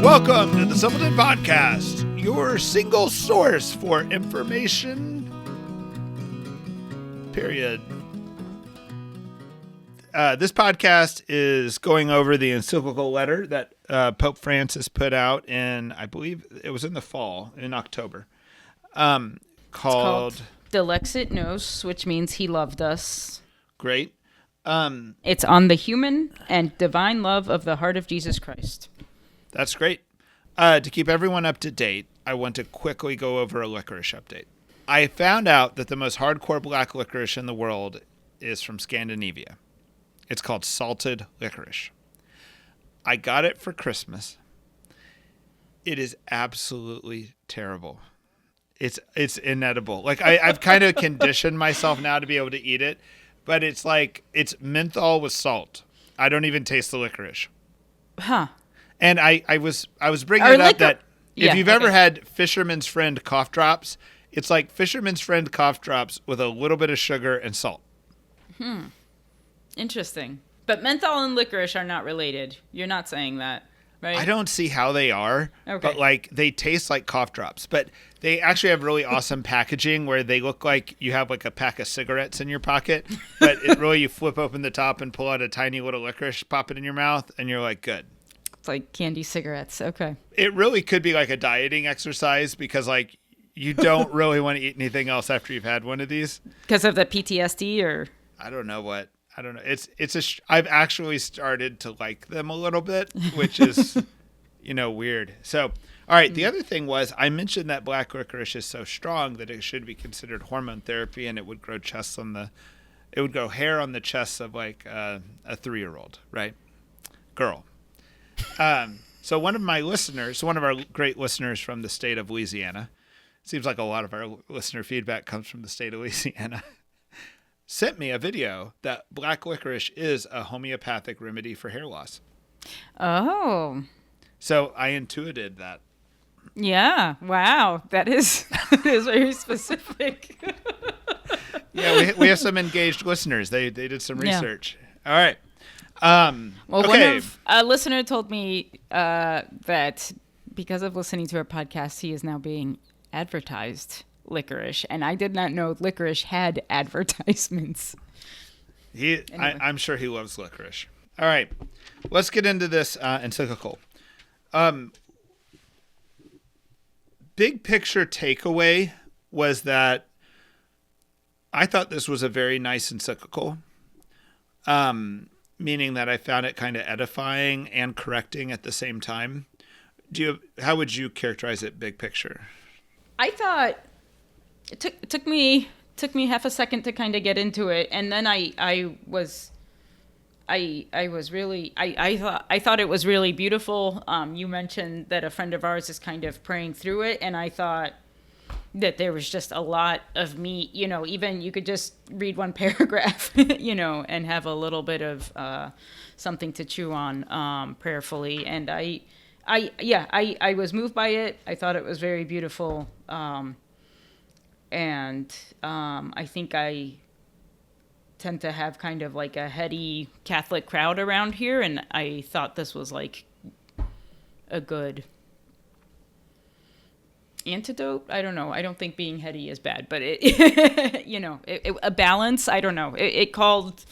Welcome to the Simpleton Podcast, your single source for information, period. This podcast is going over the encyclical letter that Pope Francis put out in, I believe it was in the fall, in October, called Dilexit Nos, which means he loved us. Great. It's on the human and divine love of the heart of Jesus Christ. That's great. To keep everyone up to date, I want to quickly go over a licorice update. I found out that the most hardcore black licorice in the world is from Scandinavia. It's called salted licorice. I got it for Christmas. It is absolutely terrible. It's inedible. Like I've kind of conditioned myself now to be able to eat it, but it's like it's menthol with salt. I don't even taste the licorice. Huh. And I was bringing it up that if you've ever okay. had Fisherman's Friend cough drops, it's like Fisherman's Friend cough drops with a little bit of sugar and salt. Interesting. But menthol and licorice are not related. You're not saying that, right? I don't see how they are, but like they taste like cough drops. But they actually have really awesome packaging where they look like you have like a pack of cigarettes in your pocket, but it really you flip open the top and pull out a tiny little licorice, pop it in your mouth, and you're like, good. It's like candy cigarettes. Okay. It really could be like a dieting exercise because like you don't really want to eat anything else after you've had one of these. Because of the PTSD or? I don't know. I've actually started to like them a little bit, which is, weird. So, all right. The other thing was I mentioned that black licorice is so strong that it should be considered hormone therapy and it would grow hair on the chests of like a 3-year-old, right? Girl. So one of our great listeners from the state of Louisiana, seems like a lot of our listener feedback comes from the state of Louisiana, sent me a video that black licorice is a homeopathic remedy for hair loss. Oh. So I intuited that. Yeah. Wow. That is very specific. Yeah, we have some engaged listeners. They did some research. Yeah. All right. A listener told me that because of listening to our podcast, he is now being advertised licorice, and I did not know licorice had advertisements. I'm sure he loves licorice. All right, let's get into this encyclical. Big picture takeaway was that I thought this was a very nice encyclical. Meaning that I found it kind of edifying and correcting at the same time. How would you characterize it, big picture? I thought it took me half a second to kind of get into it, and then I thought it was really beautiful. You mentioned that a friend of ours is kind of praying through it, and I thought that there was just a lot of meat, even you could just read one paragraph, and have a little bit of something to chew on prayerfully. And I was moved by it. I thought it was very beautiful. And I think I tend to have kind of like a heady Catholic crowd around here. And I thought this was like a good antidote. I don't know. I don't think being heady is bad, but a balance. I don't know. It called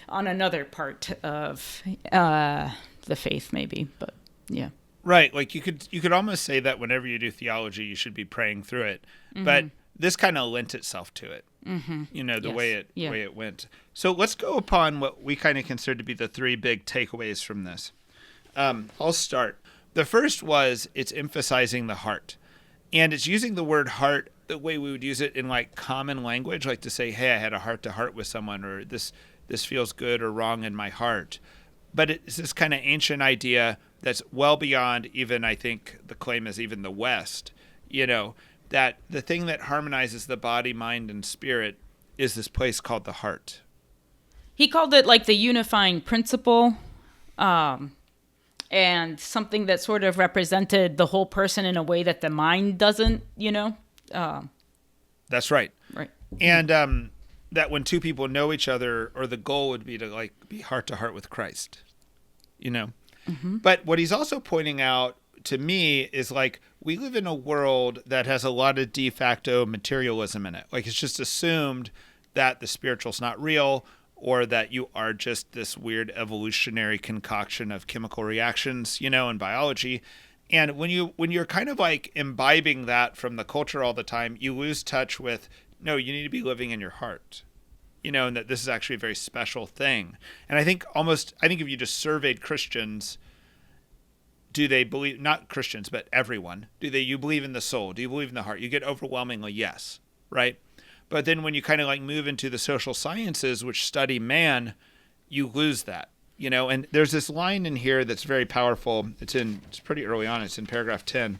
on another part of the faith, maybe, but yeah. Right. Like you could almost say that whenever you do theology, you should be praying through it, but this kind of lent itself to it. The way it went. So let's go upon what we kind of consider to be the 3 big takeaways from this. I'll start. The first was it's emphasizing the heart. And it's using the word heart the way we would use it in like common language, like to say, hey, I had a heart to heart with someone, or this feels good or wrong in my heart. But it's this kind of ancient idea that's well beyond even, I think the claim is even the West, that the thing that harmonizes the body, mind, and spirit is this place called the heart. He called it like the unifying principle. And something that sort of represented the whole person in a way that the mind doesn't, That's right. Right. And that when two people know each other, or the goal would be to like be heart to heart with Christ, Mm-hmm. But what he's also pointing out to me is like, we live in a world that has a lot of de facto materialism in it. Like, it's just assumed that the spiritual's not real, or that you are just this weird evolutionary concoction of chemical reactions, in biology. And when you're kind of like imbibing that from the culture all the time, you lose touch with, no, you need to be living in your heart, and that this is actually a very special thing. And I think if you just surveyed Christians, do they believe, not Christians, but everyone, you believe in the soul? Do you believe in the heart? You get overwhelmingly yes, right? But then when you kind of like move into the social sciences, which study man, you lose that, and there's this line in here that's very powerful. It's pretty early on. It's in paragraph 10,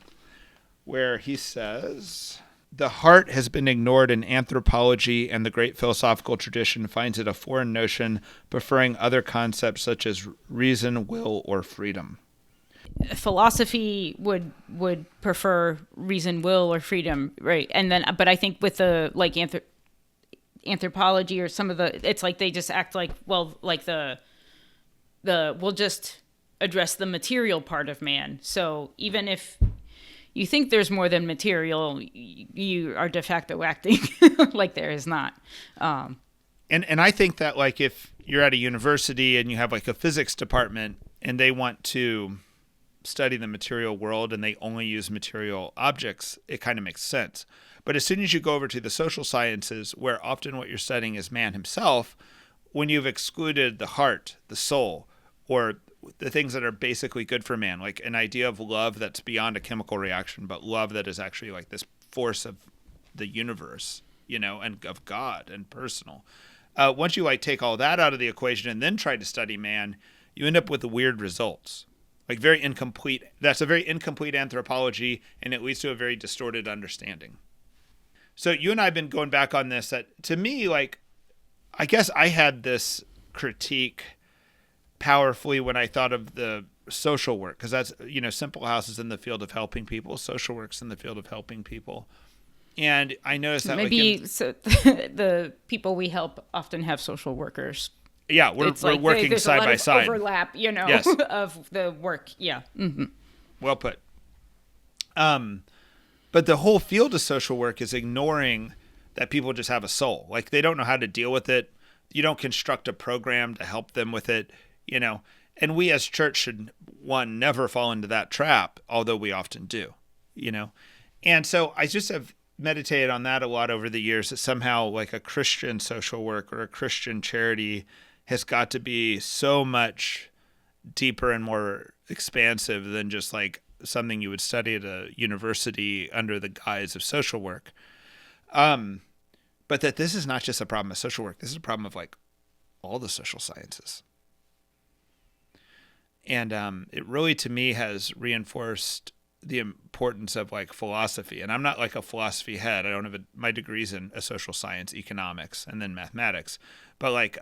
where he says, the heart has been ignored in anthropology, and the great philosophical tradition finds it a foreign notion, preferring other concepts such as reason, will, or freedom. Philosophy would prefer reason, will, or freedom, right? And then, but I think with the like anthropology or some of it's like they just act like, well, like the we'll just address the material part of man. So even if you think there's more than material, you are de facto acting like there is not. And I think that like if you're at a university and you have like a physics department and they want to study the material world and they only use material objects, it kind of makes sense. But as soon as you go over to the social sciences, where often what you're studying is man himself, when you've excluded the heart, the soul, or the things that are basically good for man, like an idea of love that's beyond a chemical reaction, but love that is actually like this force of the universe, and of God and personal. Once you like take all that out of the equation and then try to study man, you end up with the weird results. Like very incomplete. That's a very incomplete anthropology, and it leads to a very distorted understanding. So you and I have been going back on this. That to me, like, I guess I had this critique powerfully when I thought of the social work, because that's, Simple House is in the field of helping people. Social work's in the field of helping people. And I noticed that the people we help often have social workers. Yeah, we're working side by side. Overlap, yes. of the work. Yeah. Mm-hmm. Well put. But the whole field of social work is ignoring that people just have a soul. Like they don't know how to deal with it. You don't construct a program to help them with it, And we as church should, never fall into that trap, although we often do, And so I just have meditated on that a lot over the years, that somehow like a Christian social work or a Christian charity has got to be so much deeper and more expansive than just like something you would study at a university under the guise of social work. But that this is not just a problem of social work. This is a problem of like all the social sciences. And it really, to me, has reinforced the importance of like philosophy. And I'm not like a philosophy head. I don't have my degrees in a social science, economics, and then mathematics. But like,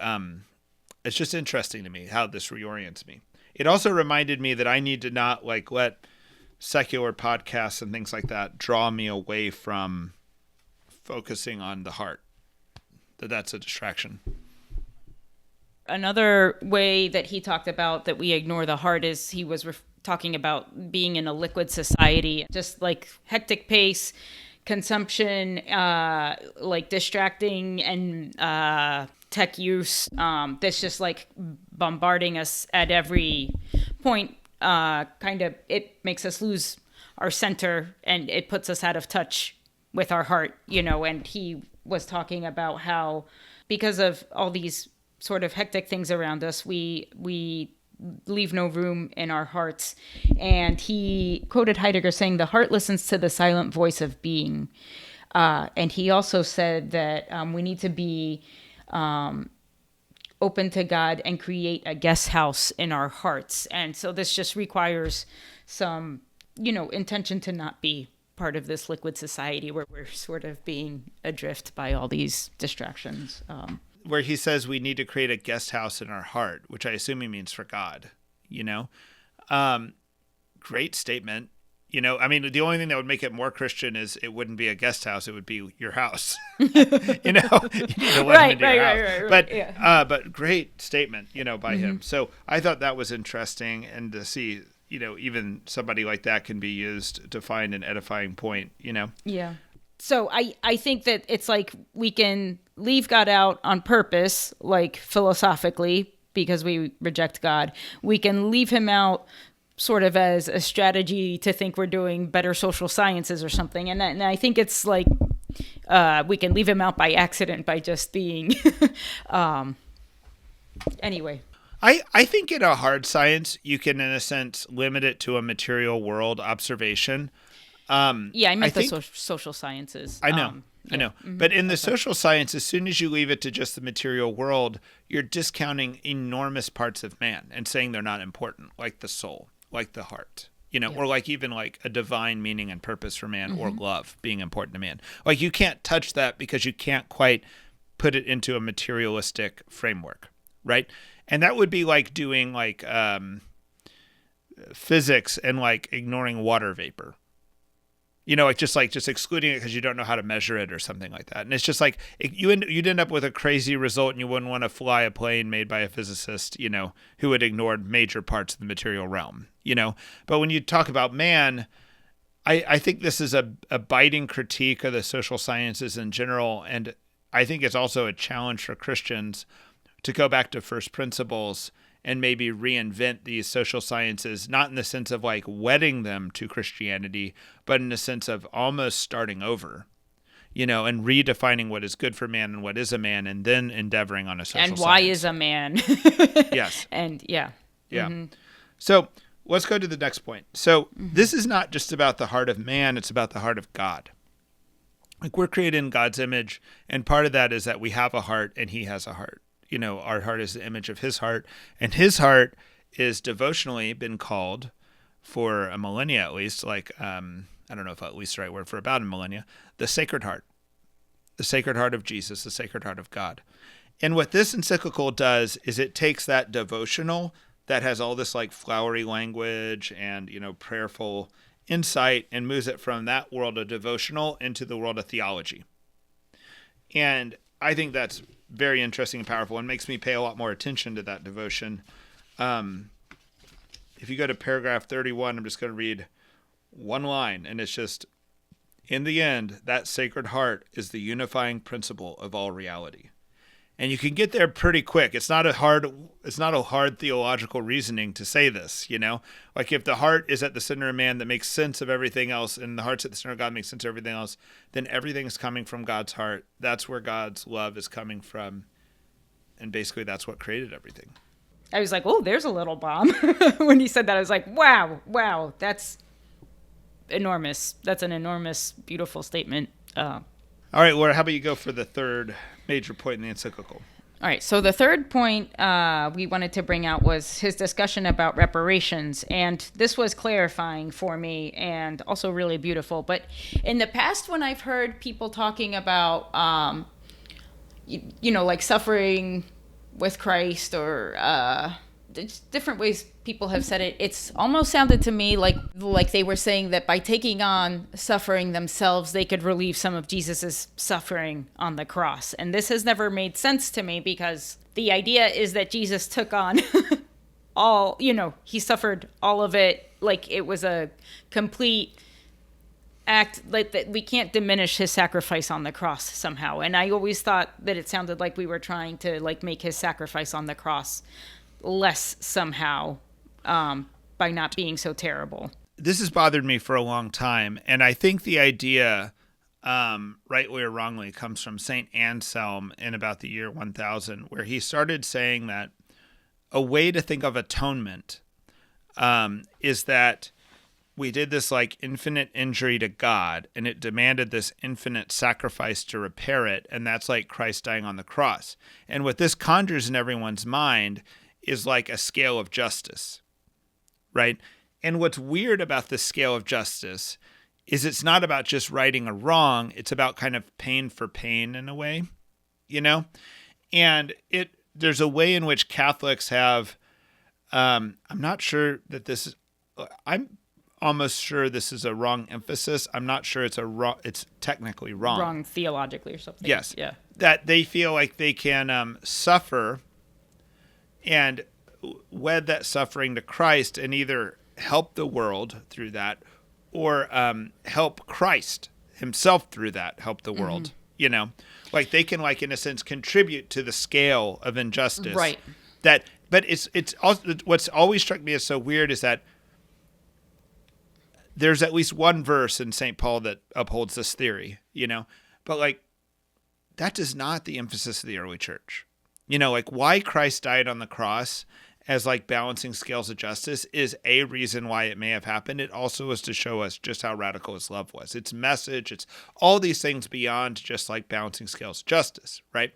it's just interesting to me how this reorients me. It also reminded me that I need to not like let secular podcasts and things like that draw me away from focusing on the heart. That's a distraction. Another way that he talked about that we ignore the heart is he was talking about being in a liquid society, just like hectic pace, consumption, like distracting and tech use. That's just like bombarding us at every point. It makes us lose our center and it puts us out of touch with our heart, and he was talking about how because of all these sort of hectic things around us, we leave no room in our hearts. And he quoted Heidegger saying, the heart listens to the silent voice of being. And he also said that we need to be open to God and create a guest house in our hearts. And so this just requires some, intention to not be part of this liquid society where we're sort of being adrift by all these distractions. Where he says we need to create a guest house in our heart, which I assume he means for God, Great statement. I mean, the only thing that would make it more Christian is it wouldn't be a guest house. It would be your house. You need to let him into your house. But great statement, by him. So I thought that was interesting, and to see, even somebody like that can be used to find an edifying point, Yeah. So I think that it's like we can leave God out on purpose, like philosophically, because we reject God. We can leave him out sort of as a strategy to think we're doing better social sciences or something. And I think it's like we can leave him out by accident by just being... Anyway. I think in a hard science, you can, in a sense, limit it to a material world observation. I meant the social sciences. I know. Mm-hmm. But in the social science, as soon as you leave it to just the material world, you're discounting enormous parts of man and saying they're not important, like the soul, like the heart, or like even like a divine meaning and purpose for man, or love being important to man. Like you can't touch that because you can't quite put it into a materialistic framework, right? And that would be like doing like physics and like ignoring water vapor. Just excluding it because you don't know how to measure it or something like that. And it's just like you'd end up with a crazy result, and you wouldn't want to fly a plane made by a physicist, who had ignored major parts of the material realm, But when you talk about man, I think this is a biting critique of the social sciences in general. And I think it's also a challenge for Christians to go back to first principles and maybe reinvent these social sciences, not in the sense of like wedding them to Christianity, but in the sense of almost starting over, and redefining what is good for man and what is a man, and then endeavoring on a social science. And why is a man? Yes. And yeah. Yeah. Mm-hmm. So let's go to the next point. So this is not just about the heart of man, it's about the heart of God. Like we're created in God's image, and part of that is that we have a heart and he has a heart. Our heart is the image of his heart, and his heart is devotionally been called for a millennia at least, like, I don't know if at least the right word, for about a millennia, the Sacred Heart of Jesus, the Sacred Heart of God. And what this encyclical does is it takes that devotional that has all this like flowery language and, prayerful insight and moves it from that world of devotional into the world of theology. And I think that's very interesting and powerful, and makes me pay a lot more attention to that devotion. If you go to paragraph 31, I'm just going to read one line, and it's just, in the end, that Sacred Heart is the unifying principle of all reality. And you can get there pretty quick. It's not a hard theological reasoning to say this, Like if the heart is at the center of man that makes sense of everything else, and the heart's at the center of God makes sense of everything else, then everything's coming from God's heart. That's where God's love is coming from. And basically that's what created everything. I was like, oh, there's a little bomb. When he said that, I was like, wow, that's enormous. That's an enormous, beautiful statement. All right, Laura, how about you go for the third major point in the encyclical? All right, so the third point we wanted to bring out was his discussion about reparations. And this was clarifying for me and also really beautiful. But in the past, when I've heard people talking about, like suffering with Christ or different ways people have said it, it's almost sounded to me like they were saying that by taking on suffering themselves, they could relieve some of Jesus's suffering on the cross. And this has never made sense to me, because the idea is that Jesus took on all, he suffered all of it. Like it was a complete act, like that we can't diminish his sacrifice on the cross somehow. And I always thought that it sounded like we were trying to like make his sacrifice on the cross less somehow by not being so terrible. This has bothered me for a long time, and I think the idea, rightly or wrongly, comes from St. Anselm in about the year 1000, where he started saying that a way to think of atonement is that we did this like infinite injury to God, and it demanded this infinite sacrifice to repair it, and that's like Christ dying on the cross. And what this conjures in everyone's mind is like a scale of justice, right? And what's weird about this scale of justice is it's not about just righting a wrong, it's about kind of pain for pain in a way, And there's a way in which Catholics have, I'm not sure that this is, I'm almost sure this is a wrong emphasis. I'm not sure it's technically wrong. Wrong theologically or something. Yes. Yeah. That they feel like they can suffer and wed that suffering to Christ and either help the world through that, or help Christ himself through that, help the world, you know? Like they can, like, in a sense, contribute to the scale of injustice. Right. But it's also, what's always struck me as so weird is that there's at least one verse in St. Paul that upholds this theory, you know? But, like, that is not the emphasis of the early church. You know, like, why Christ died on the cross as, like, balancing scales of justice is a reason why it may have happened. It also is to show us just how radical his love was. It's message. It's all these things beyond just, like, balancing scales of justice, right?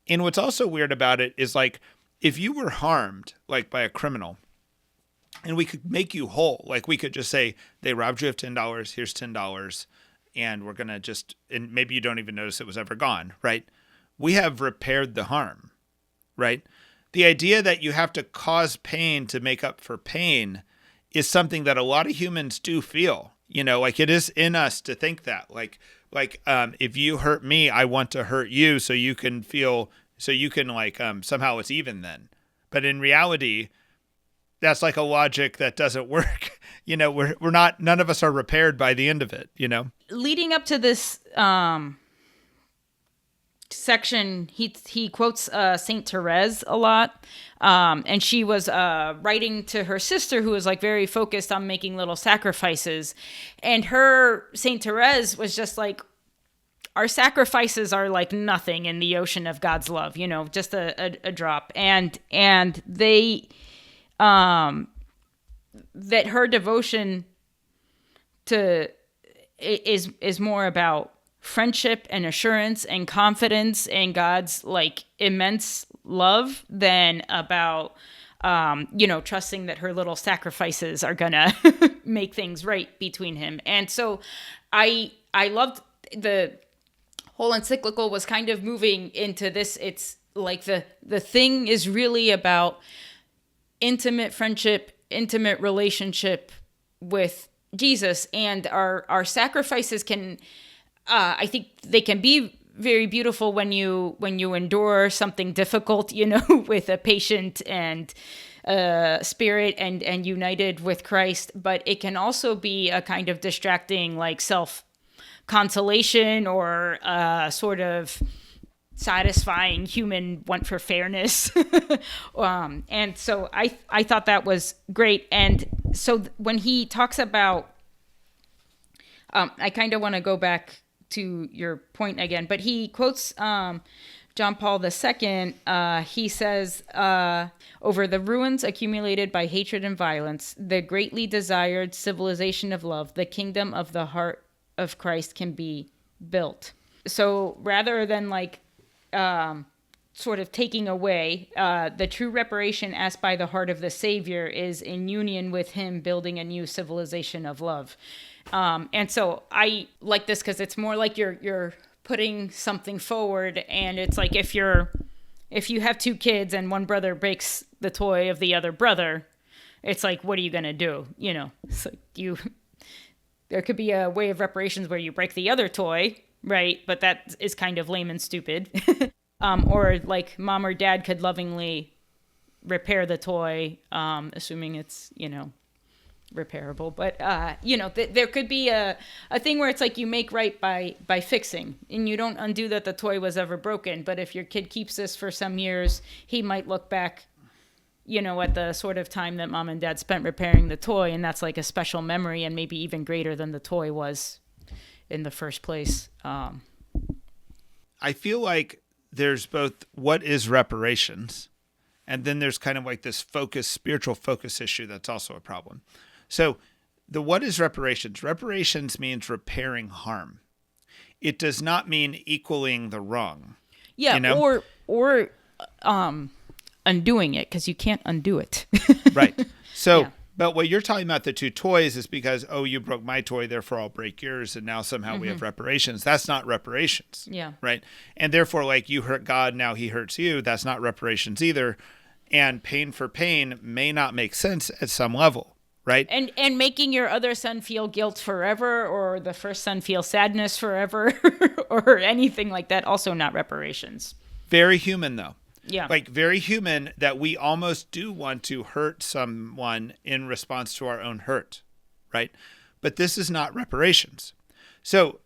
And what's also weird about it is, like, if you were harmed, like, by a criminal, and we could make you whole. Like we could just say, they robbed you of $10, here's $10, and we're going to just, and maybe you don't even notice it was ever gone, right? We have repaired the harm, right? The idea that you have to cause pain to make up for pain is something that a lot of humans do feel, you know, like it is in us to think that, like if you hurt me, I want to hurt you so you can feel, so you can like, somehow it's even then. But in reality, that's like a logic that doesn't work. You know, we're not, none of us are repaired by the end of it, you know? Leading up to this section, he quotes Saint Therese a lot. And she was writing to her sister who was like very focused on making little sacrifices. And Saint Therese was just like, our sacrifices are like nothing in the ocean of God's love, you know, just a drop. And they... that her devotion to is more about friendship and assurance and confidence in God's like immense love than about trusting that her little sacrifices are gonna make things right between him. And so I loved the whole encyclical was kind of moving into this. It's like the thing is really about intimate friendship, intimate relationship with Jesus, and our sacrifices can, I think they can be very beautiful when you endure something difficult, you know, with a patient and spirit and united with Christ. But it can also be a kind of distracting, like self-consolation or sort of satisfying human want for fairness. And so I thought that was great. And so when he talks about, I kind of want to go back to your point again, but he quotes John Paul II. He says, over the ruins accumulated by hatred and violence, the greatly desired civilization of love, the kingdom of the heart of Christ can be built. So rather than like, sort of taking away, the true reparation asked by the heart of the Savior is in union with him building a new civilization of love. And so I like this because it's more like you're putting something forward, and it's like if you have two kids and one brother breaks the toy of the other brother, it's like, what are you going to do? You know, it's like there could be a way of reparations where you break the other toy, right? But that is kind of lame and stupid. Or like mom or dad could lovingly repair the toy, assuming it's, you know, repairable. But, there could be a thing where it's like you make right by fixing, and you don't undo that the toy was ever broken. But if your kid keeps this for some years, he might look back, you know, at the sort of time that mom and dad spent repairing the toy, and that's like a special memory and maybe even greater than the toy was in the first place. I feel like there's both what is reparations, and then there's kind of like this spiritual focus issue that's also a problem. So the what is reparations? Reparations means repairing harm. It does not mean equaling the wrong. Yeah, you know? or undoing it, because you can't undo it. Right. So, yeah. But what you're talking about, the two toys, is because, oh, you broke my toy, therefore I'll break yours, and now somehow we have reparations. That's not reparations. Yeah. Right? And therefore, like, you hurt God, now he hurts you. That's not reparations either. And pain for pain may not make sense at some level, right? And making your other son feel guilt forever, or the first son feel sadness forever, or anything like that, also not reparations. Very human, though. Yeah. Like very human, that we almost do want to hurt someone in response to our own hurt, right? But this is not reparations. So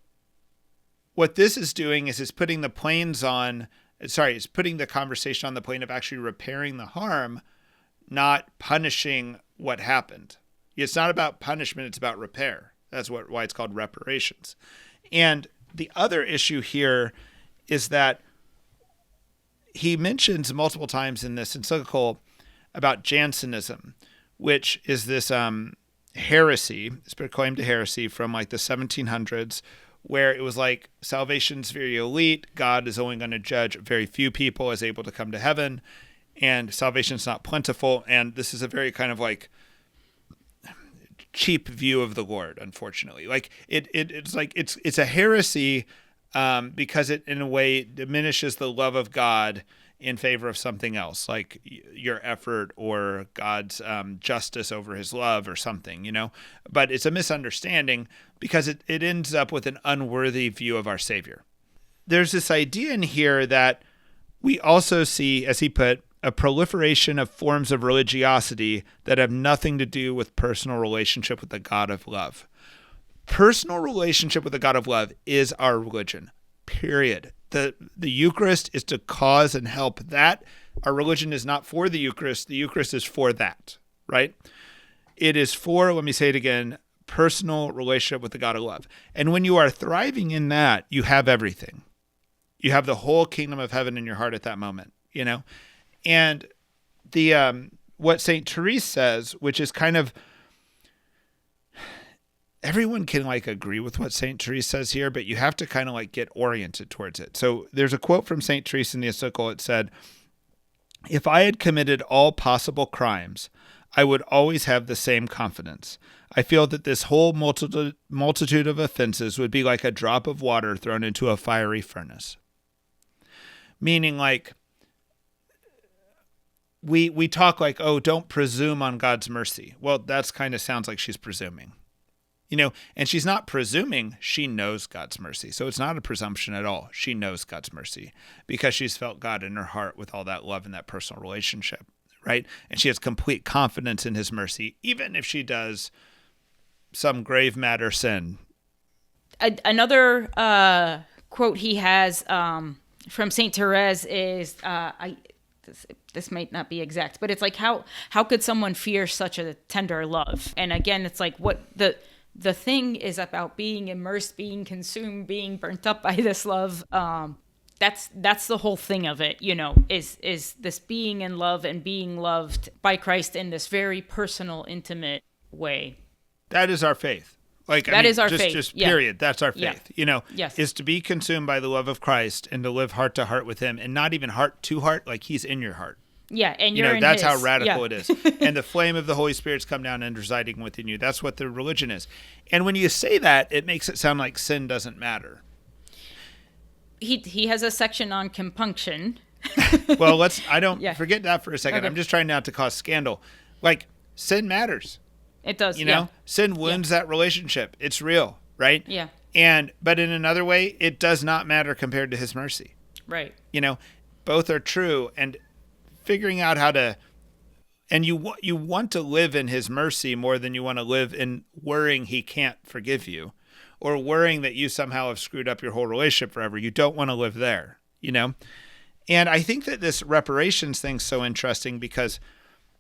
what this is doing is it's putting the conversation on the plane of actually repairing the harm, not punishing what happened. It's not about punishment, it's about repair. That's why it's called reparations. And the other issue here is that he mentions multiple times in this encyclical about Jansenism, which is this heresy, it's proclaimed a heresy from like the 1700s, where it was like salvation's very elite. God is only going to judge very few people as able to come to heaven, and salvation's not plentiful. And this is a very kind of like cheap view of the Lord, unfortunately. Like it's a heresy because it in a way diminishes the love of God in favor of something else, like your effort or God's justice over his love or something, you know. But it's a misunderstanding because it ends up with an unworthy view of our Savior. There's this idea in here that we also see, as he put, a proliferation of forms of religiosity that have nothing to do with personal relationship with the God of love. Personal relationship with the God of love is our religion, period. The Eucharist is to cause and help that. Our religion is not for the Eucharist. The Eucharist is for that, right? It is for, let me say it again, personal relationship with the God of love. And when you are thriving in that, you have everything. You have the whole kingdom of heaven in your heart at that moment, you know? And the what St. Therese says, which is kind of, everyone can like agree with what St. Therese says here, but you have to kind of like get oriented towards it. So there's a quote from St. Therese in the Encyclical. It said, "If I had committed all possible crimes, I would always have the same confidence. I feel that this whole multitude of offenses would be like a drop of water thrown into a fiery furnace." Meaning like, we talk like, oh, don't presume on God's mercy. Well, that's kind of sounds like she's presuming, you know, and she's not presuming. She knows God's mercy. So it's not a presumption at all. She knows God's mercy because she's felt God in her heart with all that love and that personal relationship, right? And she has complete confidence in his mercy, even if she does some grave matter sin. Another quote he has from St. Therese is, this might not be exact, but it's like, how could someone fear such a tender love? And again, it's like what the thing is about being immersed, being consumed, being burnt up by this love. That's the whole thing of it, you know, is this being in love and being loved by Christ in this very personal, intimate way. That is our faith. Like that is our faith. Just period. That's our faith. Yeah. You know, yes. Is to be consumed by the love of Christ and to live heart to heart with him, and not even heart to heart, like he's in your heart. Yeah, and you you're know, in that's his. how radical Yeah. it is. And the flame of the Holy Spirit's come down and residing within you. That's what the religion is. And when you say that, it makes it sound like sin doesn't matter. He has a section on compunction. Well, forget that for a second. Okay. I'm just trying not to cause scandal. Like, sin matters. It does, You know, sin wounds that relationship. It's real, right? Yeah. But in another way, it does not matter compared to his mercy. Right. You know, both are true. And figuring out how to, and you want to live in his mercy more than you want to live in worrying he can't forgive you, or worrying that you somehow have screwed up your whole relationship forever. You don't want to live there, you know? And I think that this reparations thing's so interesting because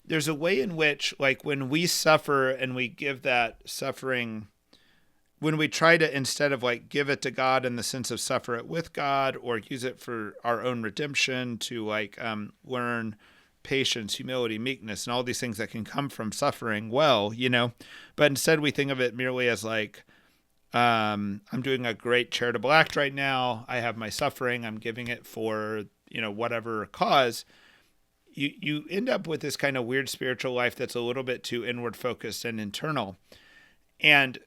there's a way in which, like, when we suffer and we give that suffering, when we try to, instead of like give it to God in the sense of suffer it with God or use it for our own redemption to like learn patience, humility, meekness, and all these things that can come from suffering well, you know, but instead we think of it merely as like, I'm doing a great charitable act right now. I have my suffering. I'm giving it for, you know, whatever cause. You end up with this kind of weird spiritual life that's a little bit too inward focused and internal. And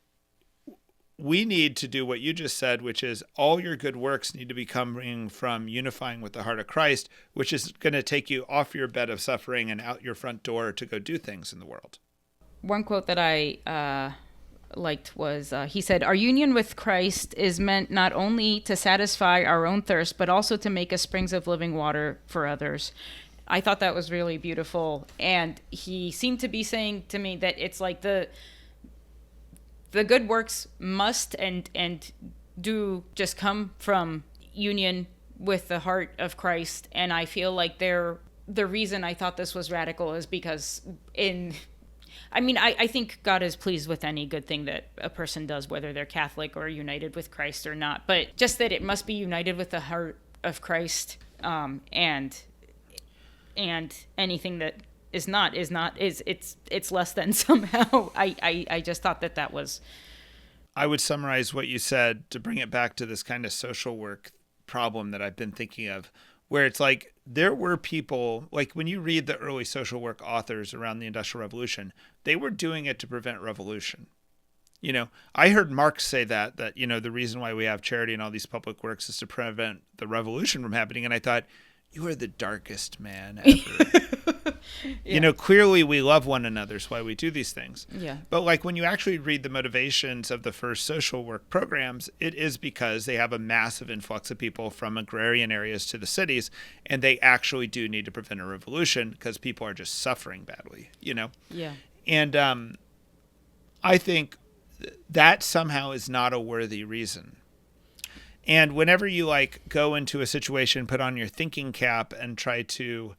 we need to do what you just said, which is all your good works need to be coming from unifying with the heart of Christ, which is going to take you off your bed of suffering and out your front door to go do things in the world. One quote that I liked was he said, "Our union with Christ is meant not only to satisfy our own thirst, but also to make us springs of living water for others." I thought that was really beautiful. And he seemed to be saying to me that it's like the good works must and do just come from union with the heart of Christ. And I feel like the reason I thought this was radical is because I think God is pleased with any good thing that a person does, whether they're Catholic or united with Christ or not. But just that it must be united with the heart of Christ, and anything that is not it's less than somehow. I just thought that was. I would summarize what you said to bring it back to this kind of social work problem that I've been thinking of, where it's like there were people, like when you read the early social work authors around the Industrial Revolution, they were doing it to prevent revolution. I heard Marx say that the reason why we have charity and all these public works is to prevent the revolution from happening. And I thought, you are the darkest man ever. Yeah. Clearly we love one another. That's why we do these things. Yeah. But like when you actually read the motivations of the first social work programs, it is because they have a massive influx of people from agrarian areas to the cities, and they actually do need to prevent a revolution because people are just suffering badly, Yeah. And I think that somehow is not a worthy reason. And whenever you go into a situation, put on your thinking cap and try to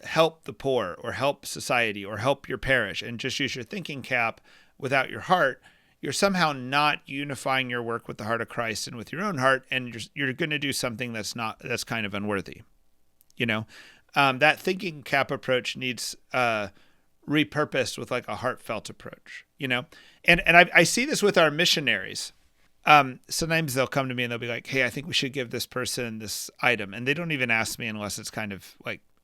help the poor or help society or help your parish and just use your thinking cap without your heart, you're somehow not unifying your work with the heart of Christ and with your own heart, and you're going to do something that's kind of unworthy. That thinking cap approach needs repurposed with a heartfelt approach. And I see this with our missionaries. Sometimes they'll come to me and they'll be like, "Hey, I think we should give this person this item," and they don't even ask me unless it's kind of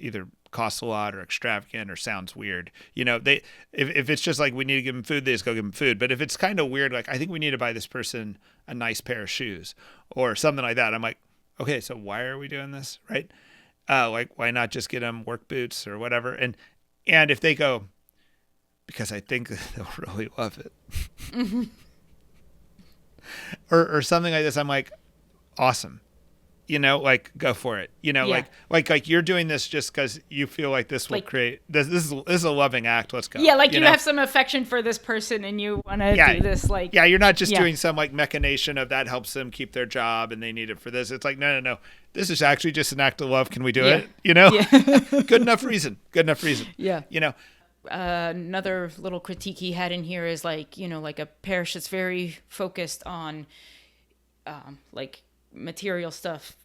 either costs a lot or extravagant or sounds weird. If it's just we need to give them food, they just go give them food. But if it's kind of weird, I think we need to buy this person a nice pair of shoes or something like that, I'm like, okay, so why are we doing this, right? Why not just get them work boots or whatever? And if they go, because I think they'll really love it. Mm-hmm. or something like this, I'm like, awesome. Go for it. Yeah. Like you're doing this just because you feel like this will create this is a loving act. Let's go. Yeah, you have some affection for this person and you want to do this. Yeah, you're not just doing some machination of that helps them keep their job and they need it for this. It's no. This is actually just an act of love. Can we do it? Yeah. Good enough reason. Yeah. Another little critique he had in here is a parish that's very focused on material stuff,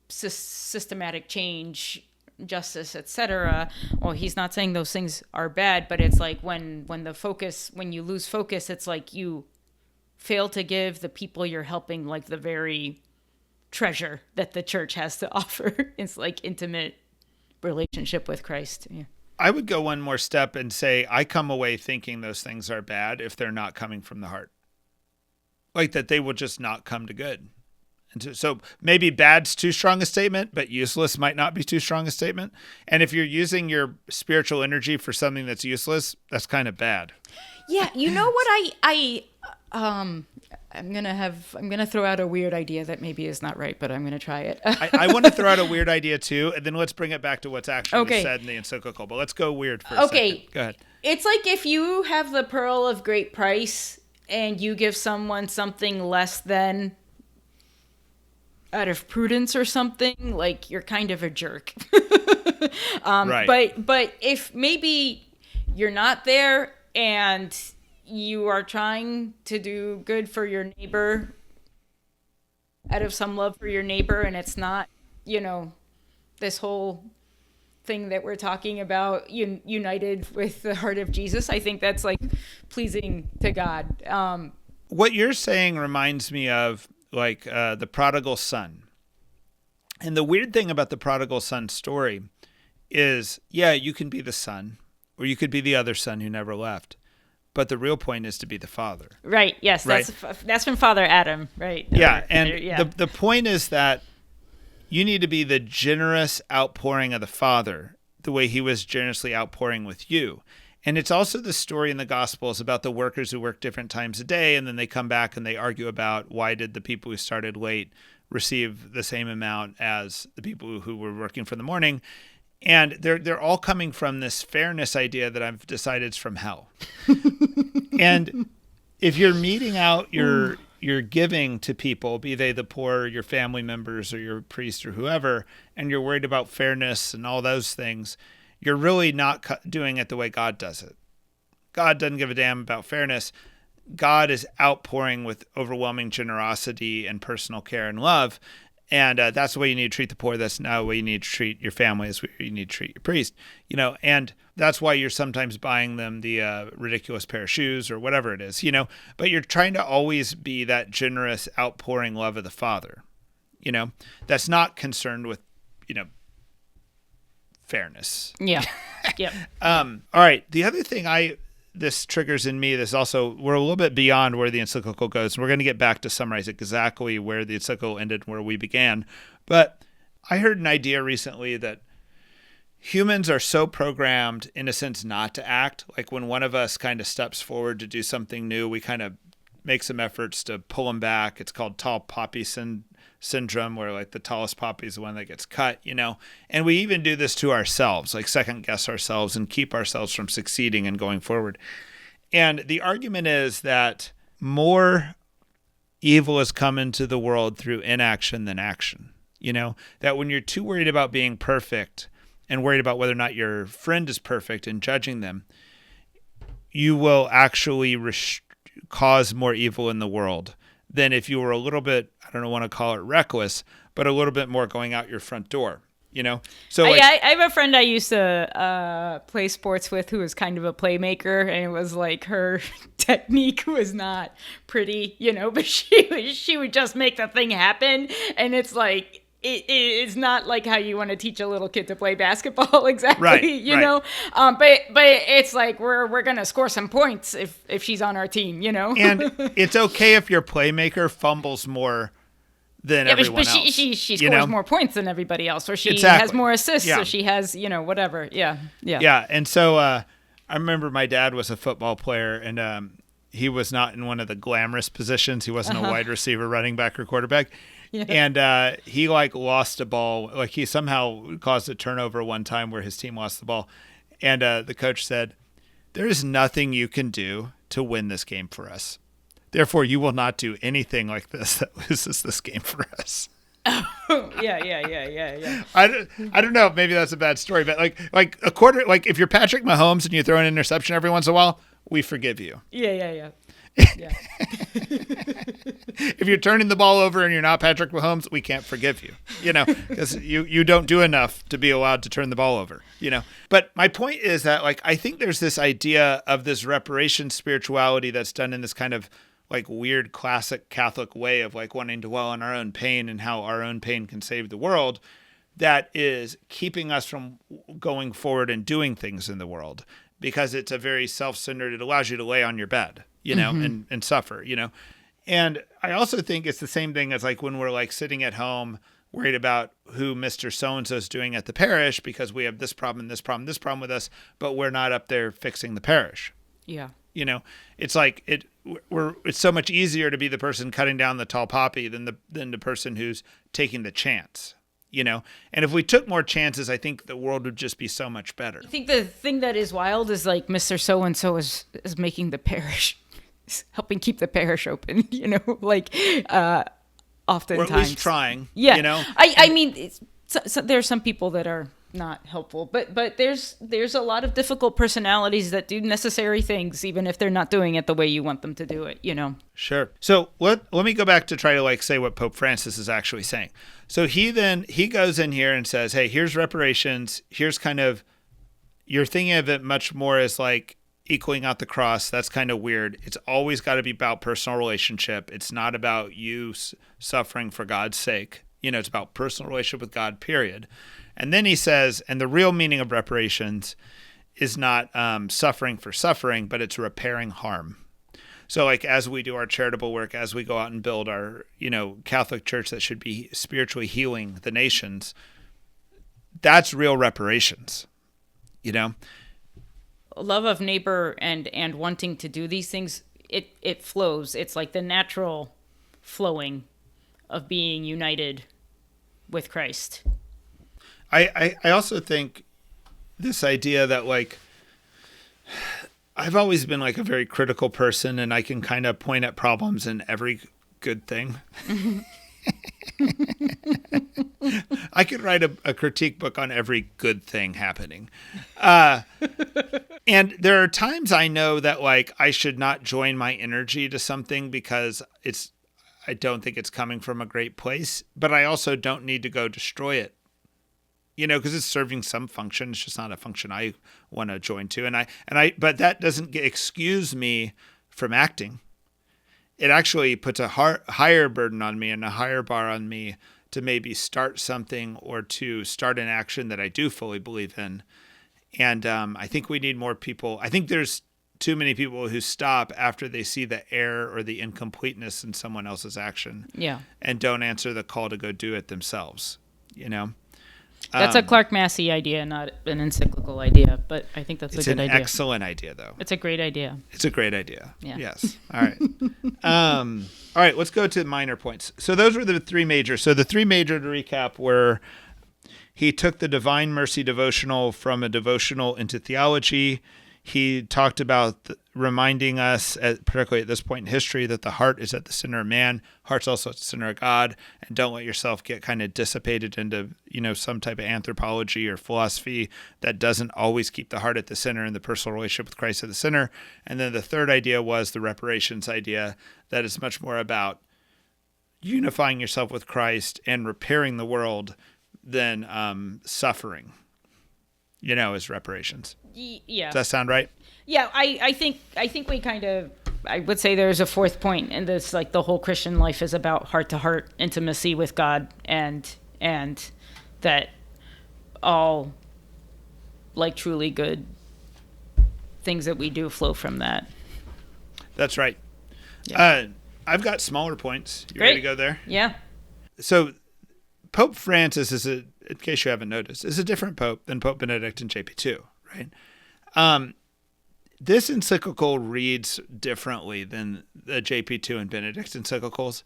systematic change, justice, etc. Well, he's not saying those things are bad, but it's when you lose focus, it's you fail to give the people you're helping the very treasure that the church has to offer. It's intimate relationship with Christ. Yeah. I would go one more step and say I come away thinking those things are bad if they're not coming from the heart. That they will just not come to good. And so maybe bad's too strong a statement, but useless might not be too strong a statement. And if you're using your spiritual energy for something that's useless, that's kind of bad. Yeah, you know what I'm gonna throw out a weird idea that maybe is not right, but I'm gonna try it. I want to throw out a weird idea too, and then let's bring it back to what's actually said in the encyclical. But let's go weird for a second. Go ahead. It's if you have the pearl of great price and you give someone something less than out of prudence or something, you're kind of a jerk. Right. But if maybe you're not there and you are trying to do good for your neighbor out of some love for your neighbor, and it's not, this whole thing that we're talking about, united with the heart of Jesus, I think that's pleasing to God. What you're saying reminds me of the prodigal son. And the weird thing about the prodigal son story is, you can be the son, or you could be the other son who never left. But the real point is to be the father. Right. Yes. Right? That's from Father Adam. Right. Yeah. And the point is that you need to be the generous outpouring of the Father, the way he was generously outpouring with you. And it's also the story in the Gospels about the workers who work different times a day, and then they come back and they argue about why did the people who started late receive the same amount as the people who were working for the morning. And they're all coming from this fairness idea that I've decided is from hell. And if you're meting out your giving to people, be they the poor, or your family members, or your priest, or whoever, and you're worried about fairness and all those things, you're really not doing it the way God does it. God doesn't give a damn about fairness. God is outpouring with overwhelming generosity and personal care and love. And that's the way you need to treat the poor. That's not the way you need to treat your family. That's the way you need to treat your priest. And that's why you're sometimes buying them the ridiculous pair of shoes or whatever it is, But you're trying to always be that generous, outpouring love of the Father, That's not concerned with, fairness. Yeah. Yeah. All right. The other thing this triggers in me, this also, we're a little bit beyond where the encyclical goes. And we're going to get back to summarize exactly where the encyclical ended and where we began. But I heard an idea recently that humans are so programmed, in a sense, not to act. Like when one of us kind of steps forward to do something new, we kind of make some efforts to pull them back. It's called tall poppy syndrome, where like the tallest poppy is the one that gets cut, and we even do this to ourselves, like second guess ourselves and keep ourselves from succeeding and going forward. And the argument is that more evil has come into the world through inaction than action, that when you're too worried about being perfect and worried about whether or not your friend is perfect and judging them, you will actually cause more evil in the world than if you were a little bit, I don't want to call it reckless, but a little bit more going out your front door, So I have a friend I used to play sports with who was kind of a playmaker, and it was like her technique was not pretty, but she would just make the thing happen, and it's like, it's not like how you want to teach a little kid to play basketball exactly, right. know. But it's like we're gonna score some points if she's on our team, And it's okay if your playmaker fumbles more than everyone else. But she scores more points than everybody else, or she exactly. has more assists, or she has whatever. Yeah. And so I remember my dad was a football player, and he was not in one of the glamorous positions. He wasn't a wide receiver, running back, or quarterback. Yeah. And he lost a ball. Like he somehow caused a turnover one time where his team lost the ball. And the coach said, "There is nothing you can do to win this game for us. Therefore, you will not do anything like this that loses this game for us." Oh, yeah. I don't know. Maybe that's a bad story, but like a quarter, like if you're Patrick Mahomes and you throw an interception every once in a while, we forgive you. Yeah. If you're turning the ball over and you're not Patrick Mahomes, we can't forgive you, because you don't do enough to be allowed to turn the ball over, But my point is that I think there's this idea of this reparation spirituality that's done in this kind of weird classic Catholic way of wanting to dwell on our own pain and how our own pain can save the world, that is keeping us from going forward and doing things in the world, because it's a very self-centered, it allows you to lay on your bed, and suffer, And I also think it's the same thing as when we're sitting at home worried about who Mr. So-and-so is doing at the parish because we have this problem with us, but we're not up there fixing the parish. Yeah. It's it's so much easier to be the person cutting down the tall poppy than the person who's taking the chance. And if we took more chances, I think the world would just be so much better. I think the thing that is wild is Mr. So-and-so is making the parish, helping keep the parish open, oftentimes. Or at least trying, Yeah. I mean, there are some people that are not helpful, but there's a lot of difficult personalities that do necessary things, even if they're not doing it the way you want them to do it, Sure. So let me go back to try to say what Pope Francis is actually saying. So he goes in here and says, hey, here's reparations. Here's kind of, you're thinking of it much more as equaling out the cross. That's kind of weird. It's always got to be about personal relationship. It's not about you suffering for God's sake. It's about personal relationship with God, period. And then he says, and the real meaning of reparations is not suffering for suffering, but it's repairing harm. So as we do our charitable work, as we go out and build our, Catholic Church that should be spiritually healing the nations, that's real reparations, love of neighbor and wanting to do these things, it flows. It's like the natural flowing of being united with Christ. I also think this idea that like I've always been like a very critical person, and I can kind of point at problems in every good thing. I could write a critique book on every good thing happening. And there are times I know that like I should not join my energy to something because I don't think it's coming from a great place, but I also don't need to go destroy it. Because it's serving some function. It's just not a function I want to join to. But that doesn't excuse me from acting. It actually puts a higher burden on me and a higher bar on me to maybe start something or to start an action that I do fully believe in. And I think we need more people. I think there's too many people who stop after they see the error or the incompleteness in someone else's action. Yeah. And don't answer the call to go do it themselves, That's a Clark Massey idea, not an encyclical idea, but I think that's a good idea. It's an excellent idea, though. It's a great idea. It's a great idea. Yeah. Yes. All right. All right, let's go to minor points. So those were the three major. So the three major, to recap, were he took the Divine Mercy devotional from a devotional into theology. He talked about reminding us, particularly at this point in history, that the heart is at the center of man. Heart's also at the center of God. And don't let yourself get kind of dissipated into, some type of anthropology or philosophy that doesn't always keep the heart at the center and the personal relationship with Christ at the center. And then the third idea was the reparations idea, that is much more about unifying yourself with Christ and repairing the world than suffering, as reparations. Yeah. Does that sound right? Yeah, I think we I would say there's a fourth point in this, like the whole Christian life is about heart-to-heart intimacy with God, and that all like truly good things that we do flow from that. That's right. Yeah. I've got smaller points. You ready to go there? Yeah. So Pope Francis in case you haven't noticed, is a different pope than Pope Benedict and JP2, right? This encyclical reads differently than the JP2 and Benedict encyclicals.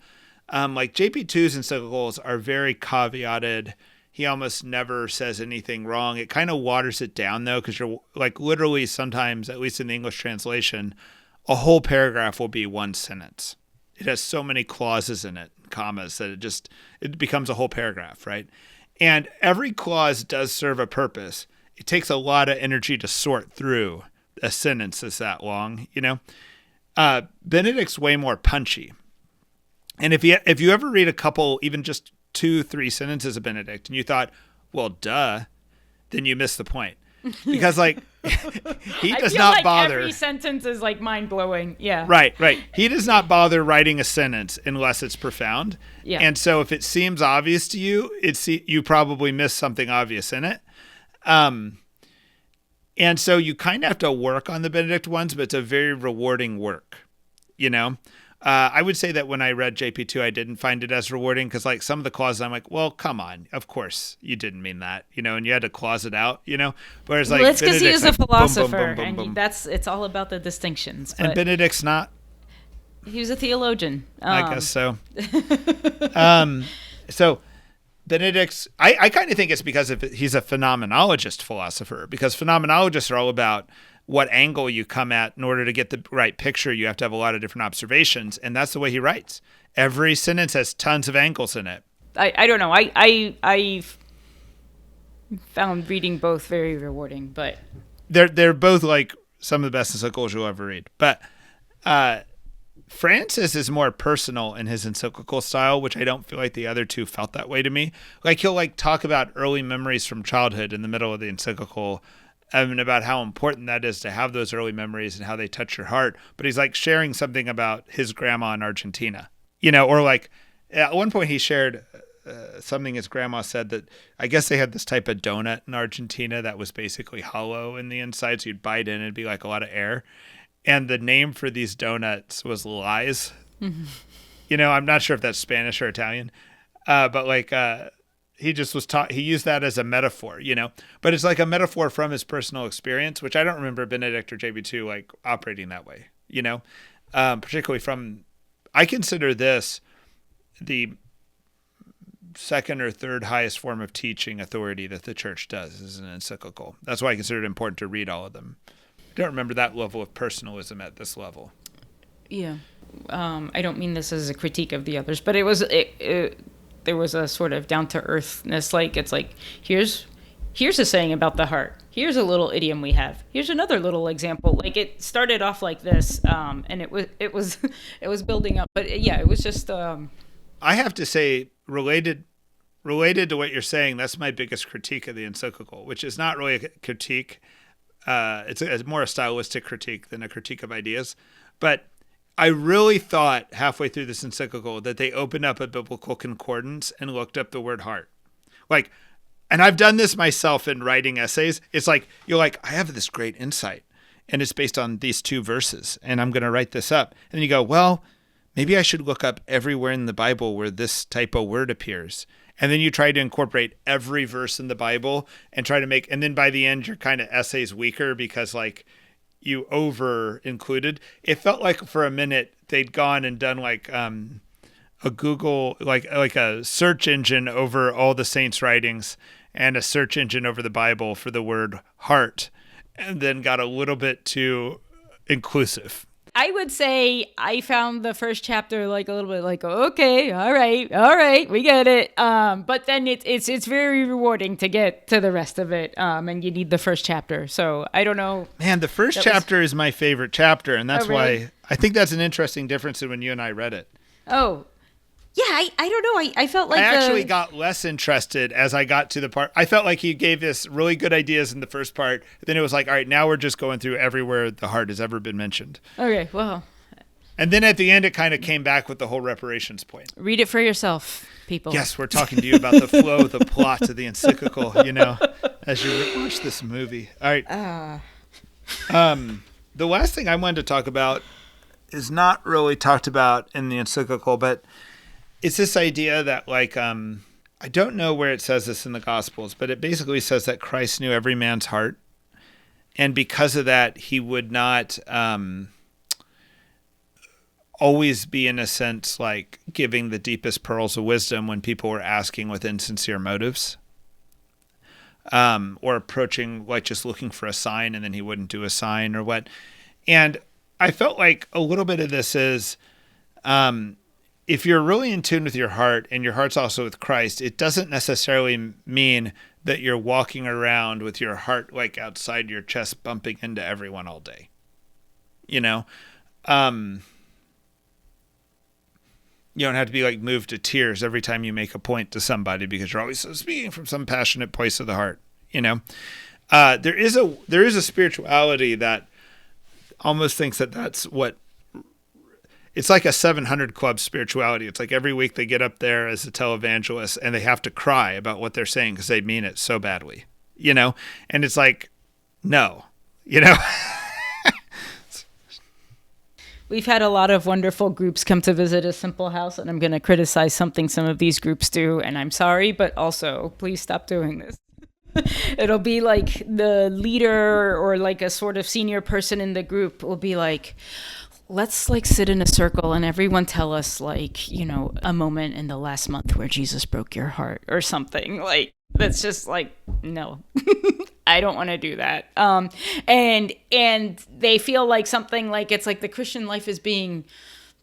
Like JP2's encyclicals are very caveated. He almost never says anything wrong. It kind of waters it down, though, because you're like literally sometimes, at least in the English translation, a whole paragraph will be one sentence. It has so many clauses in it, commas, that it becomes a whole paragraph, right? And every clause does serve a purpose. It takes a lot of energy to sort through a sentence that's that long, Benedict's way more punchy. And if you ever read a couple, even just 2-3 sentences of Benedict, and you thought, well, duh, then you missed the point. Because he does not bother. Every sentence is like mind blowing. Yeah. Right. He does not bother writing a sentence unless it's profound. Yeah. And so if it seems obvious to you, you probably missed something obvious in it. And so you kind of have to work on the Benedict ones, but it's a very rewarding work, I would say that when I read JP2, I didn't find it as rewarding because like some of the clauses, I'm like, well, come on. Of course you didn't mean that, and you had to clause it out, Whereas like that's because he is a philosopher, boom, boom, boom, and it's all about the distinctions. And Benedict's not. He was a theologian. I guess so. So Benedict's, I kind of think it's because he's a phenomenologist philosopher, because phenomenologists are all about what angle you come at in order to get the right picture. You have to have a lot of different observations, and that's the way he writes. Every sentence has tons of angles in it. I don't know. I found reading both very rewarding, but they're both like some of the best encyclicals you'll ever read. But Francis is more personal in his encyclical style, which I don't feel like the other two felt that way to me. Like he'll talk about early memories from childhood in the middle of the encyclical, and about how important that is to have those early memories and how they touch your heart. But he's sharing something about his grandma in Argentina, or at one point he shared something his grandma said, that I guess they had this type of donut in Argentina that was basically hollow in the inside. So you'd bite in and it'd be like a lot of air. And the name for these donuts was lies. Mm-hmm. I'm not sure if that's Spanish or Italian, but he just was taught, he used that as a metaphor, but it's like a metaphor from his personal experience, which I don't remember Benedict or JB2 like operating that way, particularly from, I consider this the second or third highest form of teaching authority that the church does is an encyclical. That's why I consider it important to read all of them. I don't remember that level of personalism at this level. Yeah. I don't mean this as a critique of the others, but there was a sort of down-to-earthness. Like, it's like, here's a saying about the heart. Here's a little idiom we have. Here's another little example. Like, it started off like this, and it was building up. But yeah, it was just. I have to say, related to what you're saying, that's my biggest critique of the encyclical, which is not really a critique. It's more a stylistic critique than a critique of ideas. But I really thought halfway through this encyclical that they opened up a biblical concordance and looked up the word heart. Like, and I've done this myself in writing essays. It's like, you're like, I have this great insight, and it's based on these 2 verses, and I'm going to write this up. And you go, well, maybe I should look up everywhere in the Bible where this type of word appears. And then you try to incorporate every verse in the Bible and try to and then by the end, your kind of essay's weaker because like you over included. It felt like for a minute they'd gone and done like a Google, like a search engine over all the saints' writings and a search engine over the Bible for the word heart, and then got a little bit too inclusive. I would say I found the first chapter like a little bit like, okay, all right, we get it. But then it's very rewarding to get to the rest of it. And you need the first chapter. So I don't know. Man, the first chapter is my favorite chapter, and that's why I think that's an interesting difference in when you and I read it. Oh, yeah, I don't know. I felt like I actually got less interested as I got to the part. I felt like he gave us really good ideas in the first part. Then it was like, all right, now we're just going through everywhere the heart has ever been mentioned. Okay, well. And then at the end, it kind of came back with the whole reparations point. Read it for yourself, people. Yes, we're talking to you about the flow, the plot of the encyclical, as you watch this movie. All right. The last thing I wanted to talk about is not really talked about in the encyclical, but it's this idea that, like, I don't know where it says this in the Gospels, but it basically says that Christ knew every man's heart. And because of that, he would not always be, in a sense, like giving the deepest pearls of wisdom when people were asking with insincere motives. Or approaching, like, just looking for a sign, and then he wouldn't do a sign or what. And I felt like a little bit of this is... if you're really in tune with your heart and your heart's also with Christ, it doesn't necessarily mean that you're walking around with your heart like outside your chest bumping into everyone all day. You don't have to be like moved to tears every time you make a point to somebody because you're always speaking from some passionate place of the heart. There is a spirituality that almost thinks that that's what. It's like a 700 Club spirituality. It's like every week they get up there as a televangelist and they have to cry about what they're saying because they mean it so badly, And it's like, no, We've had a lot of wonderful groups come to visit a Simple House, and I'm going to criticize something some of these groups do, and I'm sorry, but also please stop doing this. It'll be like the leader or like a sort of senior person in the group will be like, let's like sit in a circle and everyone tell us like, a moment in the last month where Jesus broke your heart or something. Like, that's just like, no, I don't want to do that. And they feel like something like it's like the Christian life is being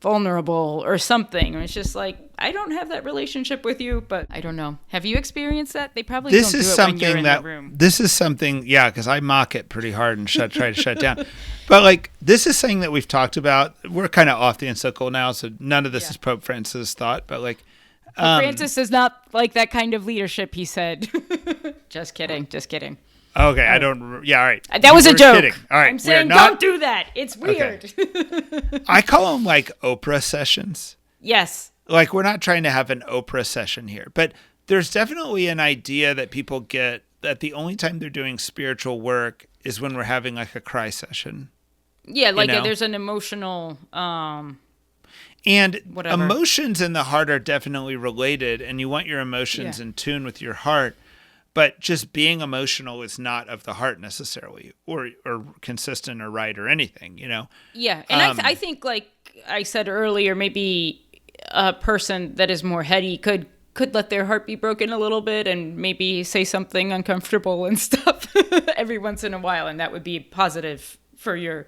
vulnerable or something. And it's just like, I don't have that relationship with you, but I don't know. Have you experienced that? They probably don't do it when you're in the room. This is something, yeah, because I mock it pretty hard and try to shut it down. But like, this is something that we've talked about. We're kind of off the encyclical now, so none of this is Pope Francis' thought, but like... Francis is not like that kind of leadership, he said. Just kidding. Okay, I don't... Yeah, all right. That was a joke. Kidding. All right, I'm saying don't do that. It's weird. Okay. I call them like Oprah sessions. Yes. Like, we're not trying to have an Oprah session here, but there's definitely an idea that people get that the only time they're doing spiritual work is when we're having like a cry session. Yeah, like there's an emotional... And emotions and the heart are definitely related, and you want your emotions in tune with your heart. But just being emotional is not of the heart necessarily, or consistent or right or anything, you know? Yeah, and I think, like I said earlier, maybe a person that is more heady could let their heart be broken a little bit and maybe say something uncomfortable and stuff every once in a while, and that would be positive for your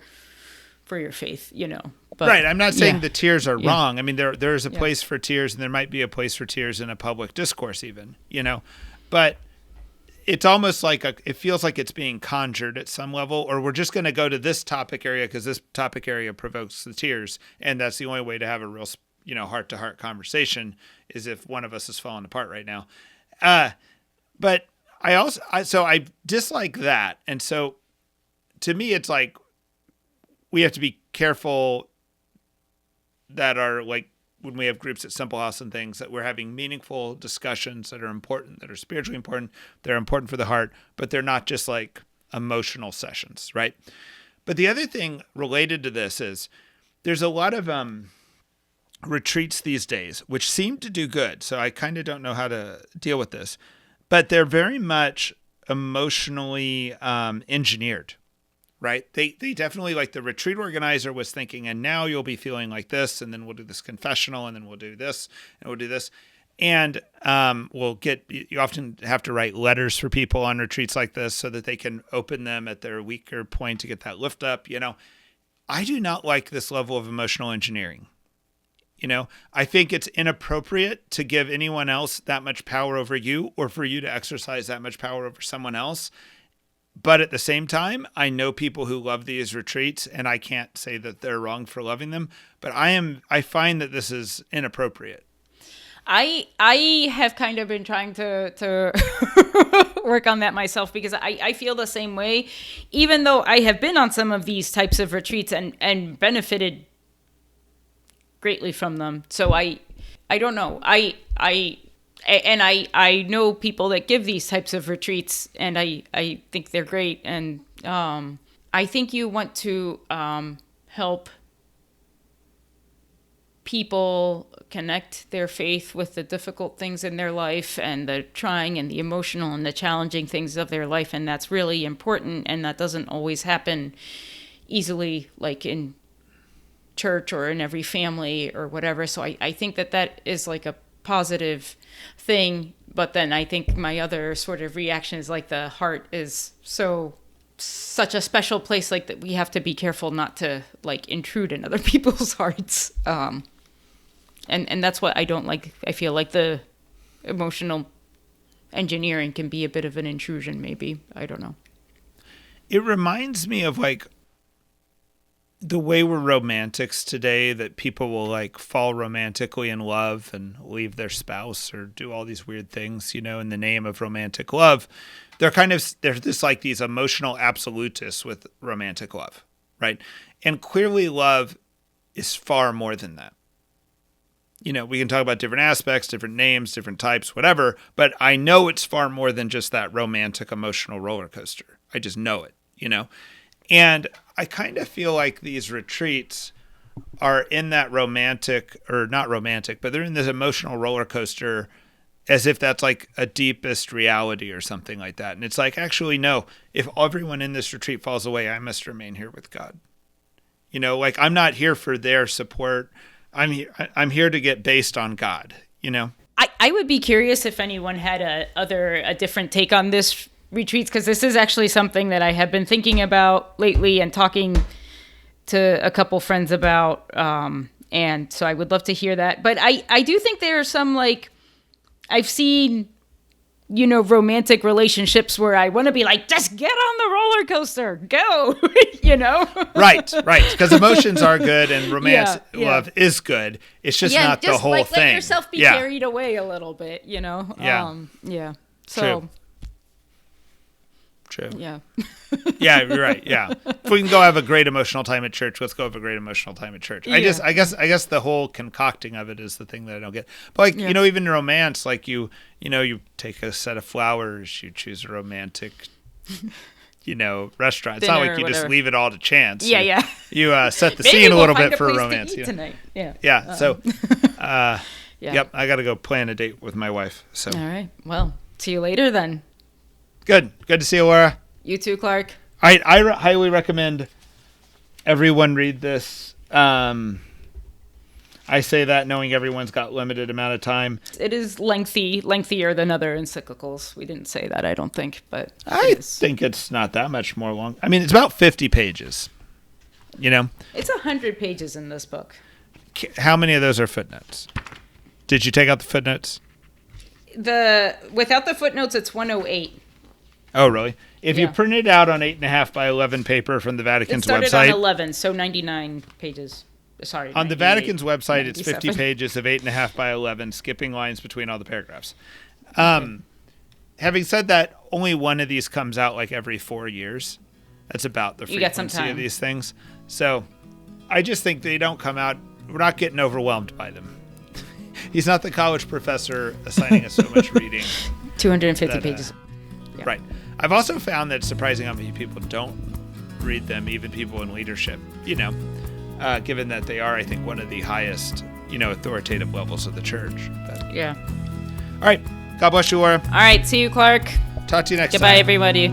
faith, you know. But, right. I'm not saying the tears are wrong. I mean, there is a place for tears, and there might be a place for tears in a public discourse even, you know. But it's almost like it feels like it's being conjured at some level, or we're just going to go to this topic area because this topic area provokes the tears, and that's the only way to have a real, you know, heart-to-heart conversation is if one of us is falling apart right now. But I dislike that, and so to me, it's like we have to be careful that are like when we have groups at Simple House and things, that we're having meaningful discussions that are important, that are spiritually important, they're important for the heart, but they're not just like emotional sessions, right? But the other thing related to this is there's a lot of retreats these days, which seem to do good. So I kind of don't know how to deal with this, but they're very much emotionally engineered. Right? They definitely, like the retreat organizer was thinking, and now you'll be feeling like this, and then we'll do this confessional, and then we'll do this, and we'll do this. And you often have to write letters for people on retreats like this so that they can open them at their weaker point to get that lift up. You know, I do not like this level of emotional engineering. You know, I think it's inappropriate to give anyone else that much power over you, or for you to exercise that much power over someone else. But at the same time, I know people who love these retreats, and I can't say that they're wrong for loving them. But I find that this is inappropriate. I have kind of been trying to work on that myself, because I feel the same way, even though I have been on some of these types of retreats and benefited greatly from them. So I don't know. I know people that give these types of retreats, and I think they're great. And I think you want to help people connect their faith with the difficult things in their life, and the trying and the emotional and the challenging things of their life. And that's really important. And that doesn't always happen easily, like in church or in every family or whatever. So I think that is like a positive thing. But then I think my other sort of reaction is like the heart is such a special place, like that we have to be careful not to like intrude in other people's hearts. And that's what I don't like. I feel like the emotional engineering can be a bit of an intrusion, maybe. I don't know. It reminds me of like the way we're romantics today, that people will like fall romantically in love and leave their spouse or do all these weird things, you know, in the name of romantic love. They're this like these emotional absolutists with romantic love, right? And clearly love is far more than that. You know, we can talk about different aspects, different names, different types, whatever, but I know it's far more than just that romantic emotional roller coaster. I just know it, you know? And I kind of feel like these retreats are in that romantic, or not romantic, but they're in this emotional roller coaster as if that's like a deepest reality or something like that. And it's like, actually, no, if everyone in this retreat falls away, I must remain here with God. You know, like I'm not here for their support. I'm here to get based on God, you know? I would be curious if anyone had a different take on this retreats, because this is actually something that I have been thinking about lately and talking to a couple friends about, and so I would love to hear that. But I do think there are some, like, I've seen, you know, romantic relationships where I want to be like, just get on the roller coaster, go, you know? Right, because emotions are good and love is good. It's just not the whole thing. Let yourself be carried away a little bit, you know? So. True. Yeah. Yeah, you're right. Yeah. If we can go have a great emotional time at church, let's go have a great emotional time at church. I guess the whole concocting of it is the thing that I don't get. But like, you know, even romance, like you take a set of flowers, you choose a romantic restaurant. It's not like you just leave it all to chance. Yeah. You set the scene a little bit for romance. Tonight. Yeah. Yeah. So, yep, I got to go plan a date with my wife. So. All right. Well, see you later then. Good to see you, Laura. You too, Clark. I highly recommend everyone read this. I say that knowing everyone's got limited amount of time. It is lengthier than other encyclicals. We didn't say that, I don't think, but I think it's not that much more long. I mean, it's about 50 pages. It's 100 pages in this book. How many of those are footnotes? Did you take out the footnotes? Without the footnotes, it's 108. Oh, really? If you print it out on 8.5 by 11 paper from the Vatican's website. It started on 11, so 99 pages. Sorry. On the Vatican's website, it's 50 pages of 8.5 by 11, skipping lines between all the paragraphs. Having said that, only one of these comes out like every 4 years. That's about the frequency of these things. So I just think they don't come out. We're not getting overwhelmed by them. He's not the college professor assigning us so much reading. 250 pages. Yeah. Right. I've also found that it's surprising how many people don't read them, even people in leadership, given that they are, I think, one of the highest, authoritative levels of the church. But, yeah. All right. God bless you, Laura. All right. See you, Clark. Talk to you next time. Goodbye, everybody.